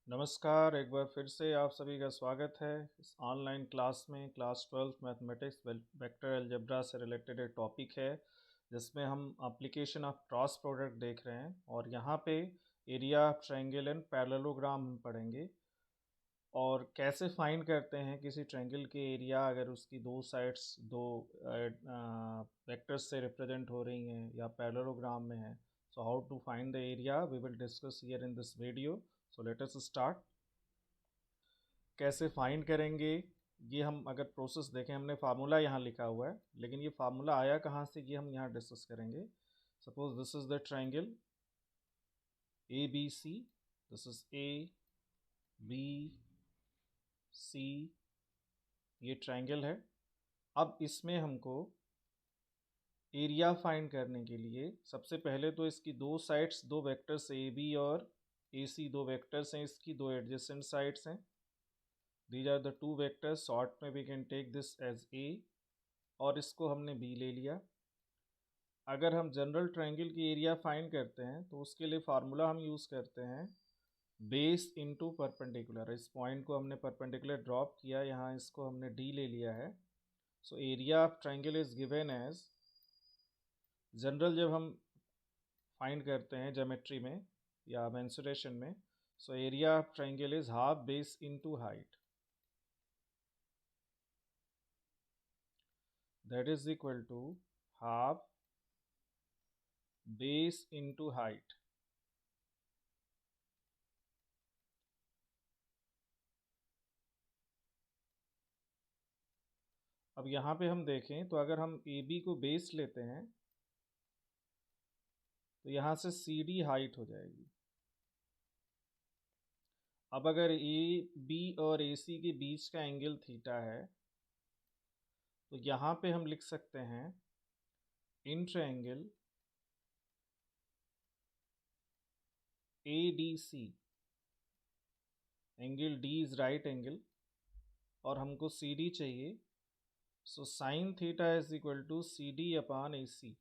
नमस्कार, एक बार फिर से आप सभी का स्वागत है इस ऑनलाइन क्लास में। क्लास 12 मैथमेटिक्स वेक्टर अलजेब्रा से रिलेटेड एक टॉपिक है जिसमें हम एप्लीकेशन ऑफ क्रॉस प्रोडक्ट देख रहे हैं और यहाँ पे area of triangle and parallelogram हम पढ़ेंगे और कैसे फाइंड करते हैं किसी ट्रायंगल के एरिया अगर उसकी दो साइड्स दो वेक्टर्स से रिप्रेजेंट हो रही हैं या पैरेललोग्राम में है। So how to find the area we will discuss here in this video. So let us start. कैसे फाइंड करेंगे ये हम अगर प्रोसेस देखें, हमने फार्मूला यहाँ लिखा हुआ है लेकिन ये फार्मूला आया कहाँ से ये हम यहाँ डिस्कस करेंगे। Suppose this is the triangle A B C, this is A B C, ये ट्रायंगल है। अब इसमें हमको एरिया फाइंड करने के लिए सबसे पहले तो इसकी दो साइड्स, दो वेक्टर्स ए बी और ए सी, दो वेक्टर्स हैं, इसकी दो एडजेसेंट साइड्स हैं। These are the two vectors, short में we can take this as A और इसको हमने B ले लिया। अगर हम जनरल ट्रायंगल की एरिया फाइंड करते हैं तो उसके लिए फार्मूला हम यूज़ करते हैं बेस इनटू परपेंडिकुलर। इस पॉइंट को हमने परपेंडिकुलर ड्रॉप किया, यहाँ इसको हमने D ले लिया है। So area of triangle is given as, general जब हम फाइंड करते हैं ज्योमेट्री में या मेंसुरेशन में, सो area of triangle is half base into height, that is equal to half base into height। अब यहाँ पे हम देखें तो अगर हम ए बी को बेस लेते हैं तो यहाँ से सी डी हाइट हो जाएगी। अब अगर ए बी और ए सी के बीच का एंगल थीटा है तो यहाँ पे हम लिख सकते हैं in triangle A D C, angle D is right angle और हमको सी डी चाहिए। So sine theta is equal to C D upon A C,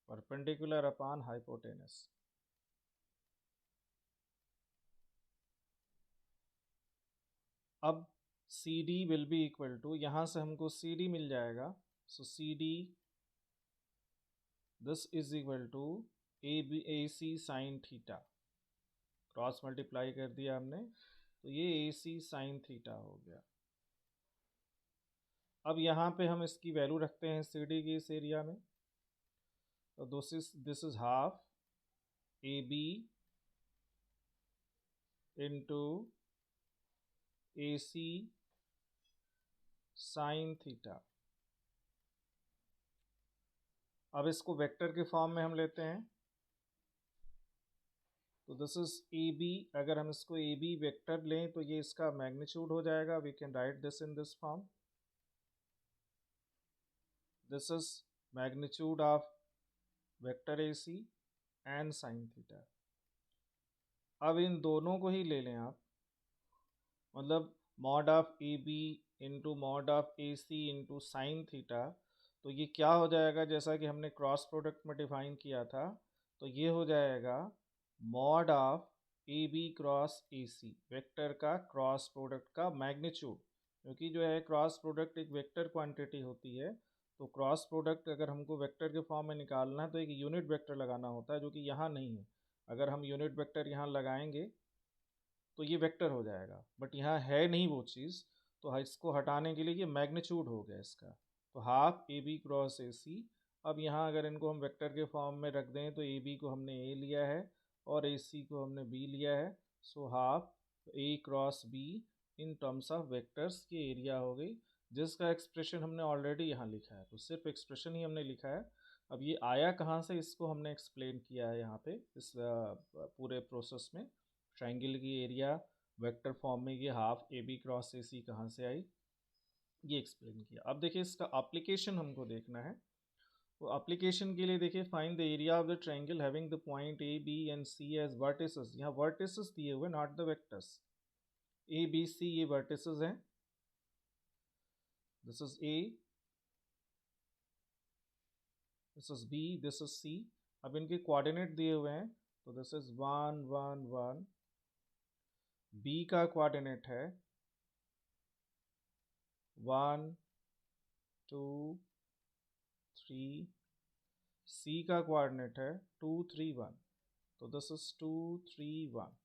perpendicular upon hypotenuse. अब C D will be equal to, यहाँ से हमको C D मिल जाएगा। So C D this is equal to A C sine theta, cross multiply कर दिया हमने तो ये ए सी साइन थीटा हो गया। अब यहाँ पे हम इसकी वैल्यू रखते हैं सी डी की इस एरिया में, तो this is half A B into A C sine theta. अब इसको वेक्टर के फॉर्म में हम लेते हैं तो दिस इज ए बी, अगर हम इसको ए बी वेक्टर लें तो ये इसका मैग्नीट्यूड हो जाएगा। We can write this in this form, this is magnitude of vector A C and sine theta. अब इन दोनों को ही ले लें आप, मतलब mod of A B into mod of A C into sine theta, तो ये क्या हो जाएगा जैसा कि हमने क्रॉस प्रोडक्ट में डिफाइन किया था, तो ये हो जाएगा mod of A B cross A C, vector का क्रॉस प्रोडक्ट का मैग्नीट्यूड। क्योंकि जो है क्रॉस प्रोडक्ट एक वेक्टर क्वांटिटी होती है, तो क्रॉस प्रोडक्ट अगर हमको वेक्टर के फॉर्म में निकालना है तो एक यूनिट वेक्टर लगाना होता है जो कि यहाँ नहीं है। अगर हम यूनिट वेक्टर यहाँ लगाएंगे तो ये वेक्टर हो जाएगा, बट यहाँ है नहीं वो चीज़, तो इसको हटाने के लिए ये मैग्नीट्यूड हो गया इसका। तो half A B cross A C. अब यहाँ अगर इनको हम वेक्टर के फॉर्म में रख दें तो ए बी को हमने ए लिया है और ए सी को हमने बी लिया है। So half A cross be in terms of vectors की एरिया हो गई, जिसका एक्सप्रेशन हमने ऑलरेडी यहाँ लिखा है। तो सिर्फ एक्सप्रेशन ही हमने लिखा है। अब ये आया कहाँ से इसको हमने एक्सप्लेन किया है यहाँ पे इस पूरे प्रोसेस में। ट्रायंगल की एरिया वेक्टर फॉर्म में ये half A B cross A C कहाँ से आई ये एक्सप्लेन किया। अब देखिए इसका एप्लीकेशन हमको देखना है। तो एप्लीकेशन के लिए देखिए find the area of the triangle having the point A B and C as vertices. यहाँ वर्टिसेस दिए हुए, not the vectors. A B C ये वर्टिसेस हैं, this is A, this is B, this is C. अब इनके coordinate दिए हुए हैं तो दिस इज 1 1 1 बी का कोऑर्डिनेट है 1 2 3, सी का कोऑर्डिनेट है 2 3 1, तो दिस इज 2 3 1।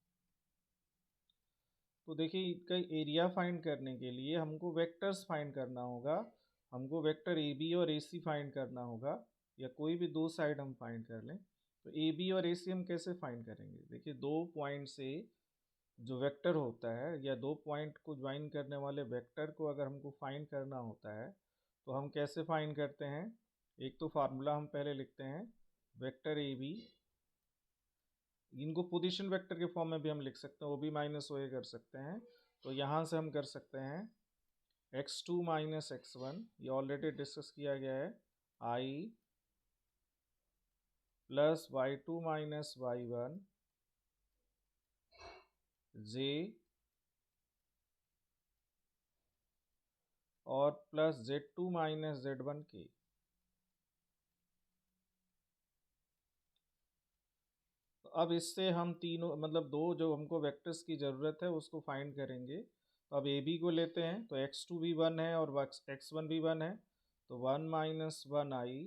तो देखिए इसका एरिया फाइंड करने के लिए हमको वेक्टर्स फाइंड करना होगा, हमको वेक्टर ए बी और ए सी फाइंड करना होगा, या कोई भी दो साइड हम फाइंड कर लें। तो ए बी और ए सी हम कैसे फाइंड करेंगे? देखिए दो पॉइंट से जो वेक्टर होता है या दो पॉइंट को ज्वाइन करने वाले वेक्टर को अगर हमको फाइंड करना होता है तो हम कैसे फाइंड करते हैं? एक तो फार्मूला हम पहले लिखते हैं, वेक्टर ए बी, इनको पोजीशन वेक्टर के फॉर्म में भी हम लिख सकते हैं, वो भी माइनस ओ ए कर सकते हैं। तो यहाँ से हम कर सकते हैं x2 माइनस x1, ये ऑलरेडी डिस्कस किया गया है, i plus y2 minus y1 j और plus z2 minus z1 k। तो अब इससे हम तीनों मतलब दो जो हमको वेक्टर्स की ज़रूरत है उसको फाइंड करेंगे। तो अब ए बी को लेते हैं, तो x2 भी 1 है और x1 भी 1 है, तो 1 minus 1 i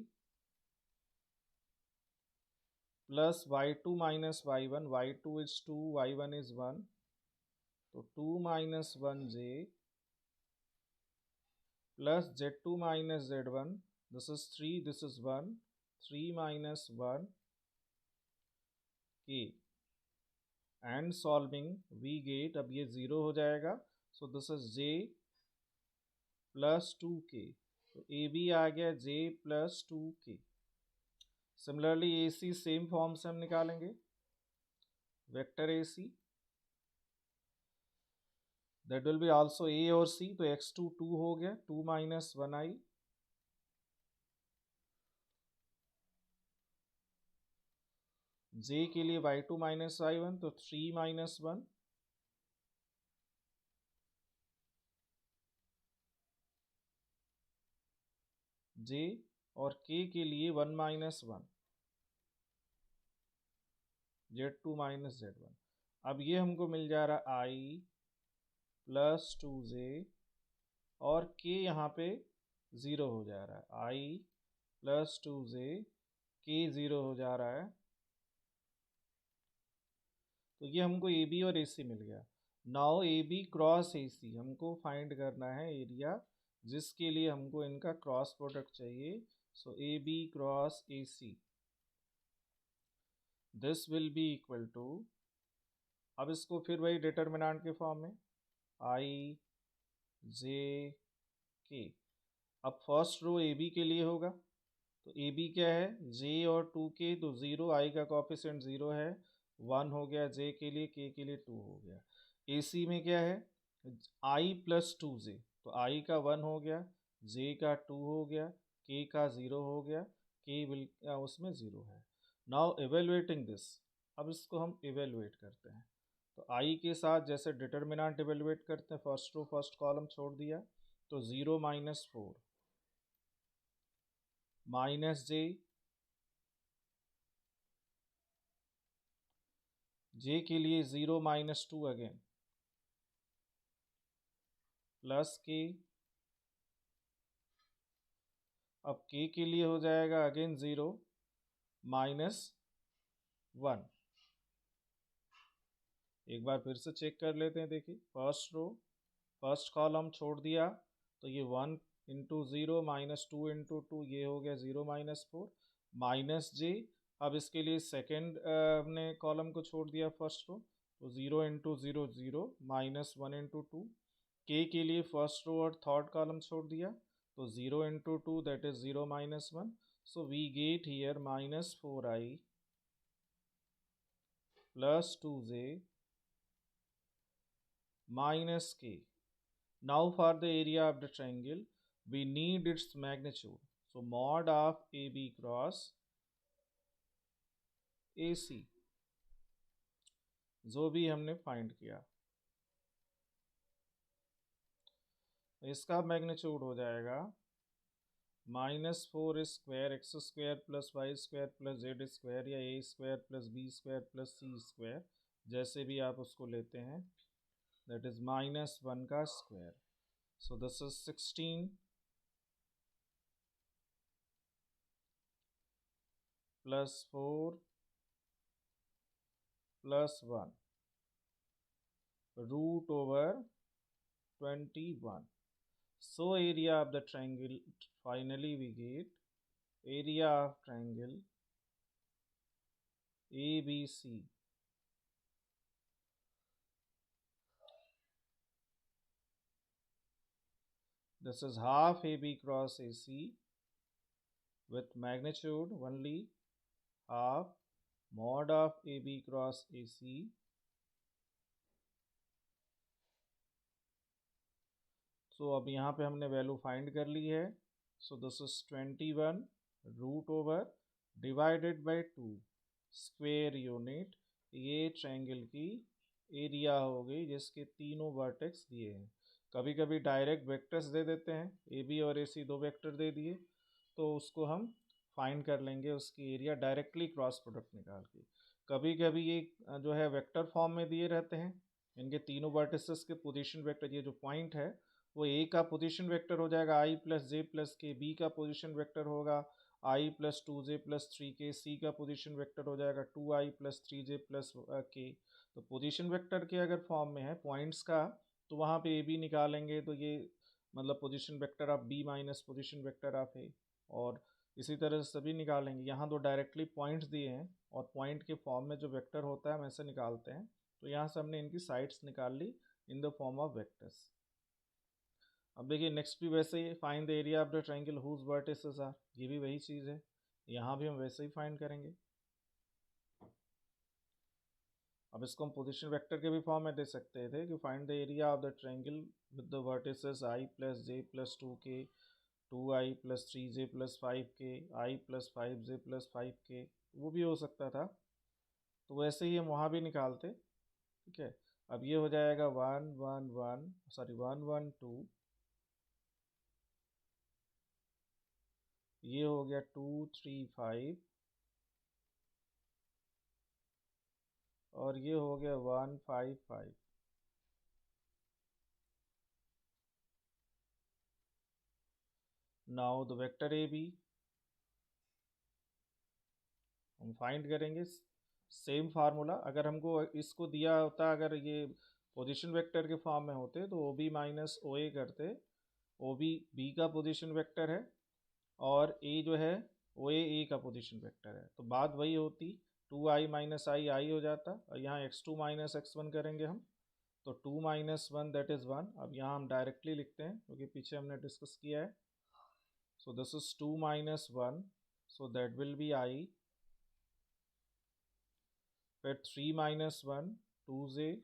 plus y2 minus y1, y2 is 2 y1 is 1, तो 2 minus 1 j plus z2 minus z1, this is 3, this is 1, 3 minus 1 k, and solving we get, अब ये 0 हो जाएगा, so this is j plus 2k, तो A B आ गया j plus 2k। Similarly A C same form से हम निकालेंगे, vector A C that will be also a और सी, तो x2 2 हो गया, 2 माइनस 1 i j के लिए y2 माइनस y1, तो 3 माइनस 1 j, और k के लिए 1 माइनस 1 z2 माइनस z1। अब ये हमको मिल जा रहा i प्लस 2j, और k यहाँ पे 0 हो जा रहा है, i प्लस 2j, k 0 हो जा रहा है। तो ये हमको ए बी और ए सी मिल गया। Now A B cross A C हमको फाइंड करना है एरिया, जिसके लिए हमको इनका क्रॉस प्रोडक्ट चाहिए। So A B cross A C, this will be equal to, अब इसको फिर वही डिटर्मिनेंट के फॉर्म में, आई जे के। अब फर्स्ट रो ए बी के लिए होगा, तो ए बी क्या है, जे और 2k, तो 0, आई का कॉफिशेंट 0 है, 1 हो गया जे के लिए, के लिए 2 हो गया। ए सी में क्या है, आई प्लस 2j, तो आई का 1 हो गया, जे का 2 हो गया, के का 0 हो गया, के विल उसमें 0 है। नाउ एवेलुएटिंग दिस, अब इसको हम एवेलुएट करते हैं। तो आई के साथ जैसे डिटर्मिनेंट एवेलुएट करते हैं, फर्स्ट रो फर्स्ट कॉलम छोड़ दिया, तो 0 माइनस 4 माइनस जे, जे के लिए 0 माइनस 2 अगेन, प्लस के, अब के लिए हो जाएगा अगेन 0 माइनस 1। एक बार फिर से चेक कर लेते हैं, देखिए फर्स्ट रो फर्स्ट कॉलम छोड़ दिया, तो ये 1 इंटू 0 माइनस 2 इंटू 2, ये हो गया 0 माइनस 4 माइनस जे। अब इसके लिए सेकेंड हमने कॉलम को छोड़ दिया फर्स्ट रो, तो 0 इंटू 0 0 माइनस 1 इंटू 2, के लिए फर्स्ट रो और थर्ड कॉलम छोड़ दिया, तो 0 into 2 that is 0 minus 1, so we get here minus 4i plus 2j minus k. Now for the area of the triangle, we need its magnitude. So mod of AB cross AC, जो भी हमने find किया, इसका magnitude हो जाएगा -4 square x square plus y square plus z square, या a square plus b square plus c square, जैसे भी आप उसको लेते हैं, दैट इज -1 का square. So this is 16 plus 4 plus 1 root over 21. So area of the triangle, finally we get area of triangle ABC. This is half AB cross AC with magnitude only half mod of AB cross AC so अब यहाँ पे हमने value find कर ली है. So this is 21 root over divided by 2 square unit. ये triangle की area हो गई जिसके तीनों वर्टेक्स दिए हैं. कभी कभी डायरेक्ट वेक्टर्स दे देते हैं, ए बी और ए सी दो वेक्टर दे दिए तो उसको हम फाइंड कर लेंगे उसकी एरिया डायरेक्टली क्रॉस प्रोडक्ट निकाल के. कभी कभी ये जो है वेक्टर फॉर्म में दिए रहते हैं. इनके तीनों वर्टिसेस के पोजीशन वेक्टर, ये जो पॉइंट है वो ए का पोजीशन वेक्टर हो जाएगा आई प्लस जे प्लस के, बी का पोजीशन वेक्टर होगा आई प्लस 2 जे प्लस 3 के, सी का पोजीशन वेक्टर हो जाएगा 2i प्लस 3 जे प्लस के. तो पोजीशन वेक्टर के अगर फॉर्म में है पॉइंट्स का तो वहाँ पे ए बी निकालेंगे तो ये मतलब position vector of B minus position vector of A, और इसी तरह से सभी निकालेंगे. यहाँ तो डायरेक्टली पॉइंट्स दिए हैं और पॉइंट के फॉर्म में जो वेक्टर होता है हम ऐसे निकालते हैं. तो यहाँ से हमने इनकी साइड्स निकाल ली in the form of vectors. अब देखिए नेक्स्ट भी वैसे ही, find the area of the triangle whose vertices are. ये भी वही चीज़ है, यहाँ भी हम वैसे ही फाइंड करेंगे. अब इसको हम पोजीशन वेक्टर के भी फॉर्म में दे सकते थे कि find the area of the triangle with the vertices I plus J plus 2 के, 2i प्लस 3j प्लस 5 के, आई प्लस 5j प्लस 5 के, वो भी हो सकता था. तो वैसे ही हम वहाँ भी निकालते. ठीक है, अब ये हो जाएगा 1 1 1 सॉरी 1 1 2, ये हो गया 2 3 5, और ये हो गया 1 5 5. Now the vector A B हम फाइंड करेंगे. सेम फार्मूला, अगर हमको इसको दिया होता, अगर ये पोजीशन वेक्टर के फॉर्म में होते तो ओ बी माइनस ओ ए करते. ओ बी बी का पोजीशन वेक्टर है और ए जो है ओ ए का पोजीशन वेक्टर है, तो बात वही होती 2i माइनस आई आई हो जाता, और यहाँ x2 माइनस x1 करेंगे हम तो 2 माइनस 1 दैट इज़ 1. अब यहाँ हम डायरेक्टली लिखते हैं क्योंकि पीछे हमने डिस्कस किया है. So this is 2 minus 1, so that will be i, फिर 3 माइनस 1 2j,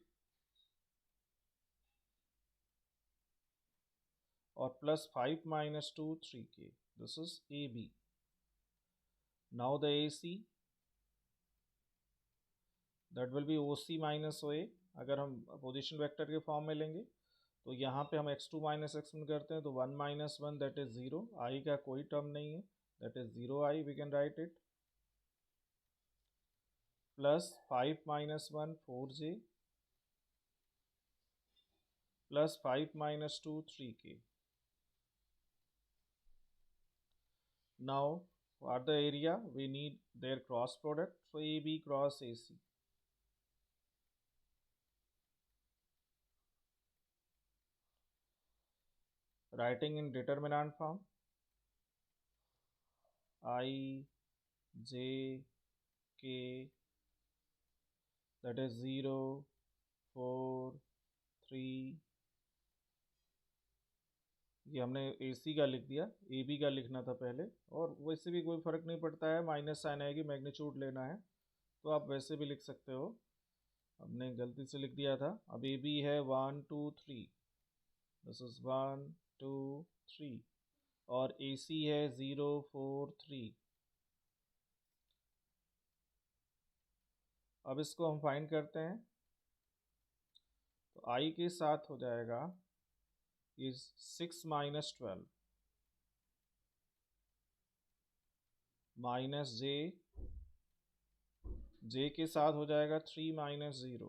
और plus 5 minus 2 3k. This is A B. Now the A C that will be O C minus O A. अगर हम position vector के form में लेंगे तो यहाँ पे हम x2 माइनस x1 करते हैं तो 1 माइनस 1 दैट इज 0, आई का कोई टर्म नहीं है, that is 0i, we can write it. Plus 5 minus 1 4j, plus 5 minus 2 3k. Now for the area we need their cross product, so AB cross AC. Writing in determinant form, I j k, that is 0 4 3. ये हमने AC का लिख दिया, AB का लिखना था पहले, और वैसे भी कोई फ़र्क नहीं पड़ता है, माइनस साइन आएगी, मैग्नीट्यूड लेना है तो आप वैसे भी लिख सकते हो. हमने गलती से लिख दिया था. अब AB है 1 2 3, दिस इज 1 2 3, और AC है 0 4 3. अब इसको हम फाइंड करते हैं तो I के साथ हो जाएगा इज 6 माइनस 12 माइनस जे के साथ हो जाएगा 3 माइनस 0,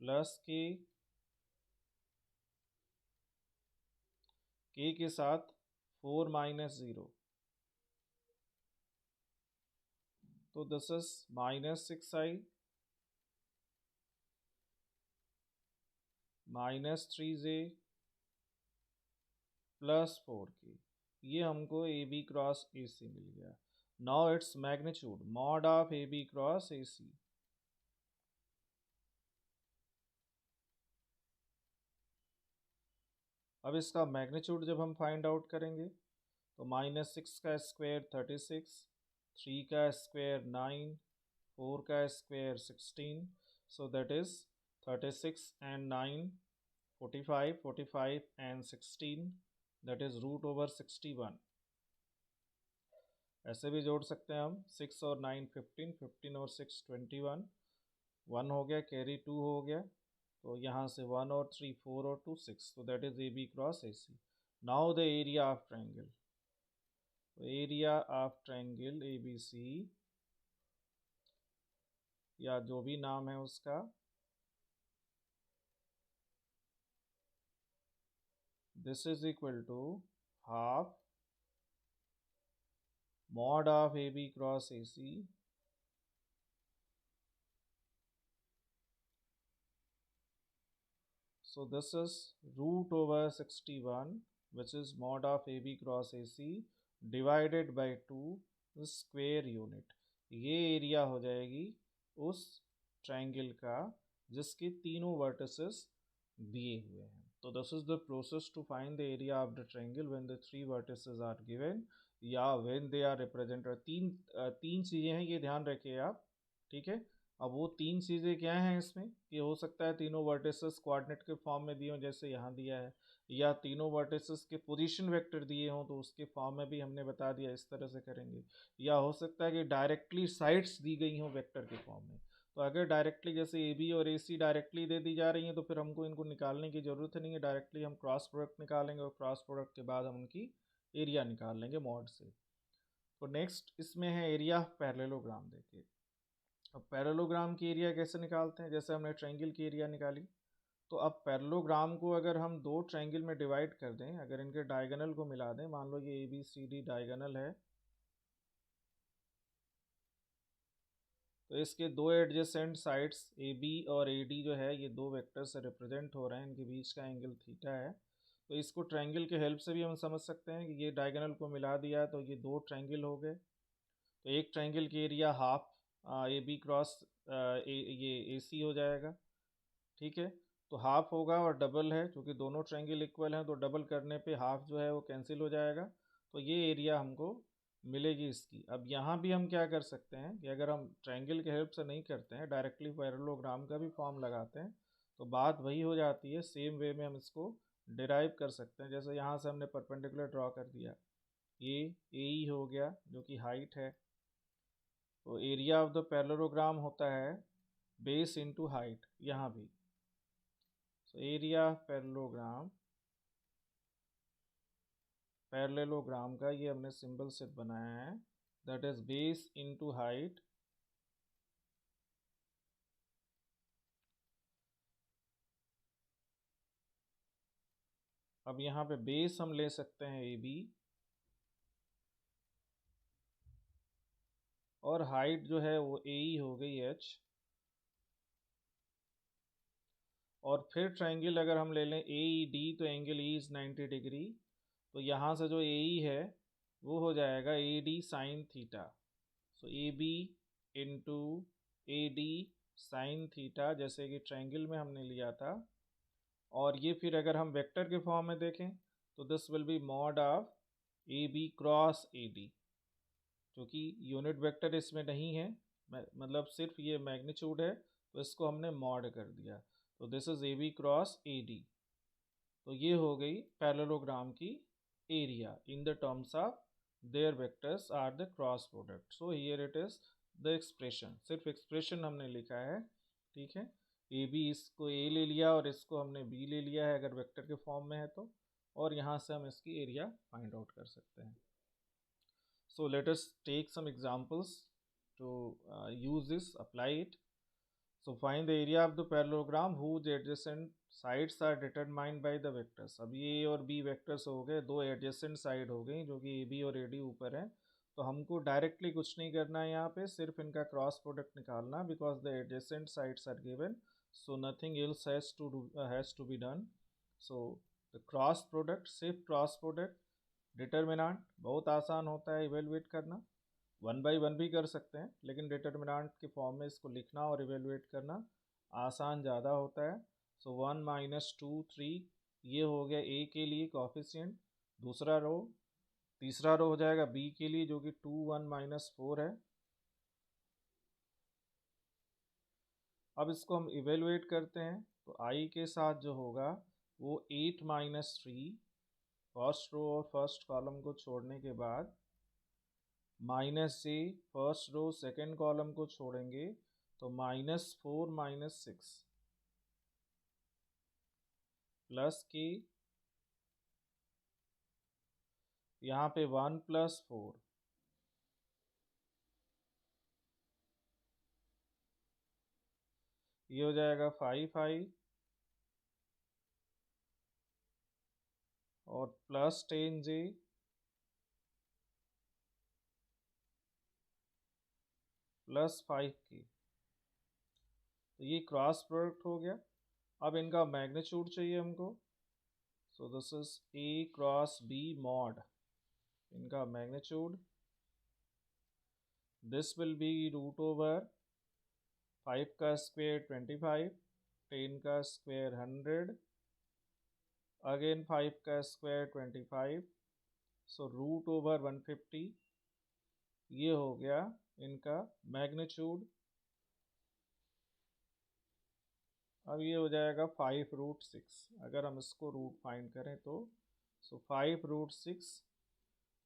प्लस के के साथ 4 माइनस 0, तो this is minus 6i minus 3j plus 4k। ये हमको ए बी क्रॉस ए सी मिल गया। Now its magnitude mod of A B cross A C. अब इसका मैग्नीट्यूड जब हम फाइंड आउट करेंगे तो माइनस 6 का स्क्वायर 36, 3 का स्क्वायर 9, 4 का square 16, so that is 36 and 9 45, 45 and 16 that is root over 61। ऐसे भी जोड़ सकते हैं हम, 6 और 9 15, 15 और 6 21, 1 हो गया, कैरी 2 हो गया, तो यहाँ से 1 और 3 4 और 2 6, so that is AB cross AC. Now the area of triangle. Area of triangle ABC या जो भी नाम है उसका, this is equal to half mod of AB cross AC so this is root over 61 which is mod of AB cross AC divided by 2 square unit। ये area हो जाएगी उस ट्रायंगल का जिसके तीनों वर्टिसेस दिए हुए हैं। तो this is the process to find the area of the triangle when the three vertices are given या व्हेन दे आर रिप्रेजेंटेड। तीन चीज़ें हैं, ये ध्यान रखिए आप, ठीक है। अब वो तीन चीज़ें क्या हैं इसमें, कि हो सकता है तीनों वर्टिसेस कोऑर्डिनेट के फॉर्म में दिए हों जैसे यहाँ दिया है, या तीनों वर्टिसेस के पोजीशन वेक्टर दिए हों तो उसके फॉर्म में भी हमने बता दिया इस तरह से करेंगे, या हो सकता है कि डायरेक्टली साइड्स दी गई हों वेक्टर के फॉर्म में। तो अगर डायरेक्टली जैसे ए बी और ए सी डायरेक्टली दे दी जा रही हैं तो फिर हमको इनको निकालने की ज़रूरत नहीं है, डायरेक्टली हम क्रॉस प्रोडक्ट निकालेंगे और क्रॉस प्रोडक्ट के बाद हम उनकी एरिया निकाल लेंगे मॉड से। तो नेक्स्ट इसमें है एरिया पैरेललोग्राम। देखिए अब पैरेललोग्राम की एरिया कैसे निकालते हैं, जैसे हमने ट्रायंगल की एरिया निकाली, तो अब पैरेललोग्राम को अगर हम दो ट्रायंगल में डिवाइड कर दें, अगर इनके डायगोनल को मिला दें, मान लो ये A B C D diagonal है, तो इसके दो एडजेसेंट साइड्स ए बी और ए डी जो है ये दो वेक्टर से रिप्रेजेंट हो रहे हैं, इनके बीच का एंगल थीटा है। तो इसको ट्रायंगल के हेल्प से भी हम समझ सकते हैं कि ये डायगोनल को मिला दिया तो ये दो ट्रायंगल हो गए। तो एक ट्रायंगल की area half A B cross ये ए सी हो जाएगा, ठीक है। तो हाफ होगा और डबल है, क्योंकि दोनों ट्रायंगल इक्वल हैं तो डबल करने पे हाफ जो है वो कैंसिल हो जाएगा, तो ये एरिया हमको मिलेगी इसकी। अब यहाँ भी हम क्या कर सकते हैं कि अगर हम ट्रायंगल के हेल्प से नहीं करते हैं, डायरेक्टली पैरेललोग्राम का भी फॉर्म लगाते हैं, तो बात वही हो जाती है, सेम वे में हम इसको डिराइव कर सकते हैं। जैसे यहाँ से हमने परपेंडिकुलर ड्रॉ कर दिया, ये ए ई हो गया जो कि हाइट है, तो एरिया ऑफ द पैरेललोग्राम होता है बेस इनटू हाइट, यहाँ भी। सो एरिया पैरेललोग्राम का ये हमने सिंबल सेट बनाया है, that is base into height. अब यहाँ पे बेस हम ले सकते हैं ए बी, और हाइट जो है वो ए ई हो गई एच, और फिर ट्रायंगल अगर हम ले लें ए ई डी तो एंगल ई इज 90 डिग्री, तो यहाँ से जो ए ई है वो हो जाएगा A D sine theta. So A B into A D sine theta, जैसे कि ट्रायंगल में हमने लिया था। और ये फिर अगर हम वेक्टर के फॉर्म में देखें तो this will be mod of A B cross A D, क्योंकि यूनिट वेक्टर इसमें नहीं है, मतलब सिर्फ ये मैग्नीट्यूड है, तो इसको हमने मॉड कर दिया, तो this is A B cross A D. तो ये हो गई पैरेललोग्राम की area in the terms of their vectors are the cross product. So here it is the expression, सिर्फ एक्सप्रेशन हमने लिखा है, ठीक है। ए बी इसको ए ले लिया और इसको हमने बी ले लिया है अगर वेक्टर के फॉर्म में है तो, और यहाँ से हम इसकी एरिया फाइंड आउट कर सकते हैं। So let us take some examples to use this, apply it. So find the area of the parallelogram whose adjacent sides are determined by the vectors. अब ये A और B वेक्टर्स हो गए, दो adjacent side हो गई जो कि AB और AD ऊपर है। तो हमको डायरेक्टली कुछ नहीं करना है यहाँ पे, सिर्फ इनका क्रॉस प्रोडक्ट निकालना, because the adjacent sides are given, so nothing else has to be done. So the cross product, सिर्फ क्रॉस प्रोडक्ट, डिटर्मिनेंट बहुत आसान होता है इवेलुएट करना, 1/1 भी कर सकते हैं, लेकिन डिटर्मिनेंट के फॉर्म में इसको लिखना और इवेलुएट करना आसान ज़्यादा होता है। सो 1 - 2 3, ये हो गया ए के लिए कॉफिशिएंट, दूसरा रो। तीसरा रो हो जाएगा बी के लिए जो कि 2 1 - 4 है। अब इसको हम इवेलुएट करते हैं, तो आई के साथ जो होगा वो 8 - 3, फर्स्ट रो और फर्स्ट कॉलम को छोड़ने के बाद, -j first row second column को छोड़ेंगे तो -4 - 6 प्लस के, यहाँ पे 1 + 4, ये हो जाएगा 5 और प्लस 10j प्लस 5k। तो ये क्रॉस प्रोडक्ट हो गया। अब इनका मैग्नीट्यूड चाहिए हमको, सो this is A cross B mod, इनका मैग्नीट्यूड दिस विल बी √5 का स्क्वायर 25, 10 का स्क्वायर 100, अगेन 5 का स्क्वायर 25, सो √150, ये हो गया इनका मैग्नीट्यूड। अब ये हो जाएगा 5√6, अगर हम इसको रूट फाइंड करें तो, सो 5√6।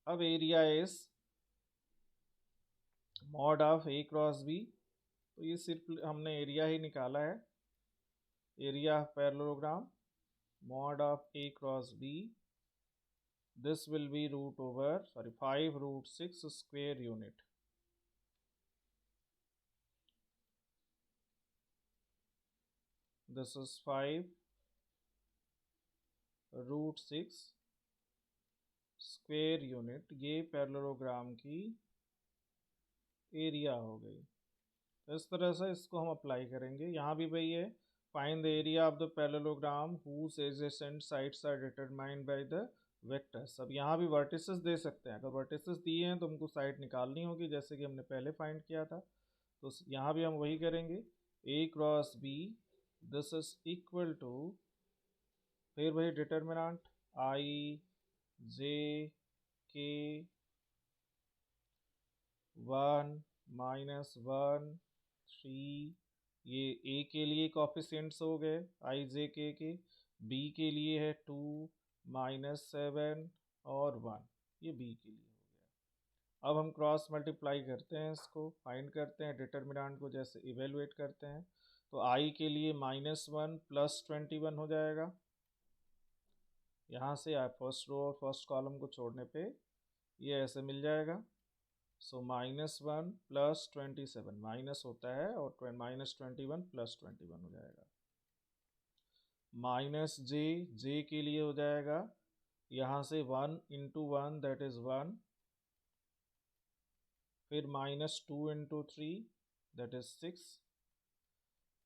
अब area is mod of A cross B, तो ये सिर्फ हमने एरिया ही निकाला है, area of parallelogram mod of A cross B, this will be 5√6 square unit। This is 5√6 square unit, ये पैरेललोग्राम की एरिया हो गई। तो इस तरह से इसको हम अप्लाई करेंगे। यहाँ भी वही है, find the area of the parallelogram whose adjacent sides are determined by the vectors. अब यहाँ भी वर्टिसेस दे सकते हैं, अगर वर्टिसेस दिए हैं तो हमको साइड निकालनी होगी, जैसे कि हमने पहले फाइंड किया था। तो यहाँ भी हम वही करेंगे, A cross B, this is equal to, फिर वही डिटर्मिनेंट I J K 1 -1 3, ये A के लिए कॉफिशिएंट्स हो गए I J K के, B के लिए है 2 -7 और 1, ये B के लिए हो गया। अब हम क्रॉस मल्टीप्लाई करते हैं, इसको फाइंड करते हैं, डिटर्मिनेंट को जैसे इवेलुएट करते हैं। तो I के लिए -1 + 21 हो जाएगा, यहाँ से आप फर्स्ट रो और फर्स्ट कॉलम को छोड़ने पे ये ऐसे मिल जाएगा। सो -1 + 27, माइनस होता है और -21 + 21 हो जाएगा। -j के लिए हो जाएगा यहाँ से 1 × 1 दैट इज 1, फिर -2 × 3 दैट इज 6,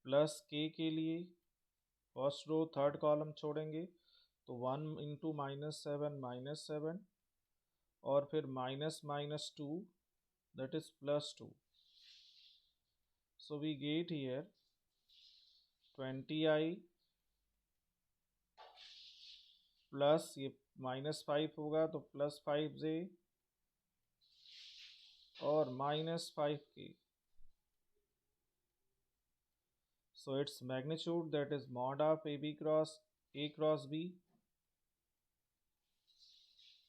प्लस k के लिए फर्स्ट रो थर्ड कॉलम छोड़ेंगे तो 1 × -7 -7, और फिर -2 that is +2, so we get here 20i plus ये -5 होगा तो +5j और -5k, so its magnitude that is mod of A cross B,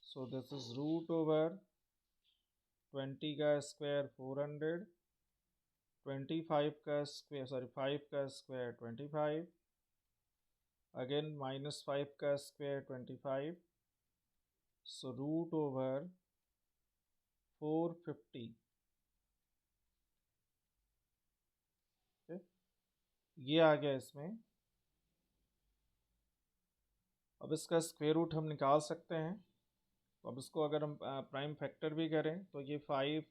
so this is √20 का स्क्वायर 400, 25 का स्क्वायर 5 का स्क्वायर 25, अगेन -5 का स्क्वायर 25, so √450। okay, ये आ गया इसमें। अब इसका स्क्वायर रूट हम निकाल सकते हैं। तो अब इसको अगर हम प्राइम फैक्टर भी करें तो ये 5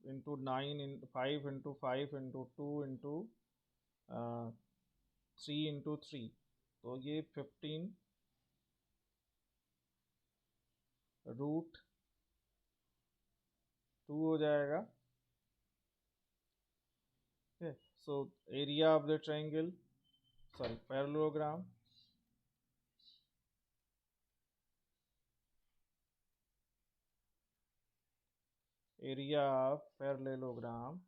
× 9 5 × 5 × 2 × 3 × 3, तो ये 15√2 हो जाएगा। ठीक है, so area of the triangle, sorry parallelogram, area of parallelogram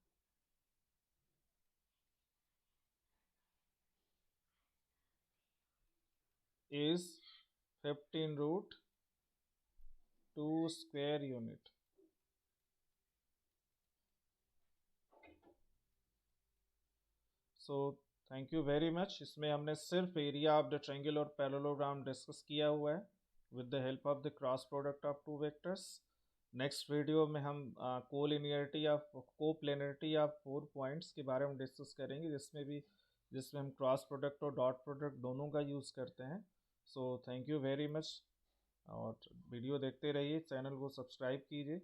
is 15√2 square unit। So thank you very much. इसमें हमने सिर्फ एरिया ऑफ द ट्रायंगल और पैरेललोग्राम डिस्कस किया हुआ है with the help of the cross product of two vectors. Next video में हम collinearity of coplanarity of 4 points के बारे में डिस्कस करेंगे, जिसमें हम क्रॉस प्रोडक्ट और डॉट प्रोडक्ट दोनों का यूज़ करते हैं। So thank you very much, और वीडियो देखते रहिए, चैनल को सब्सक्राइब कीजिए।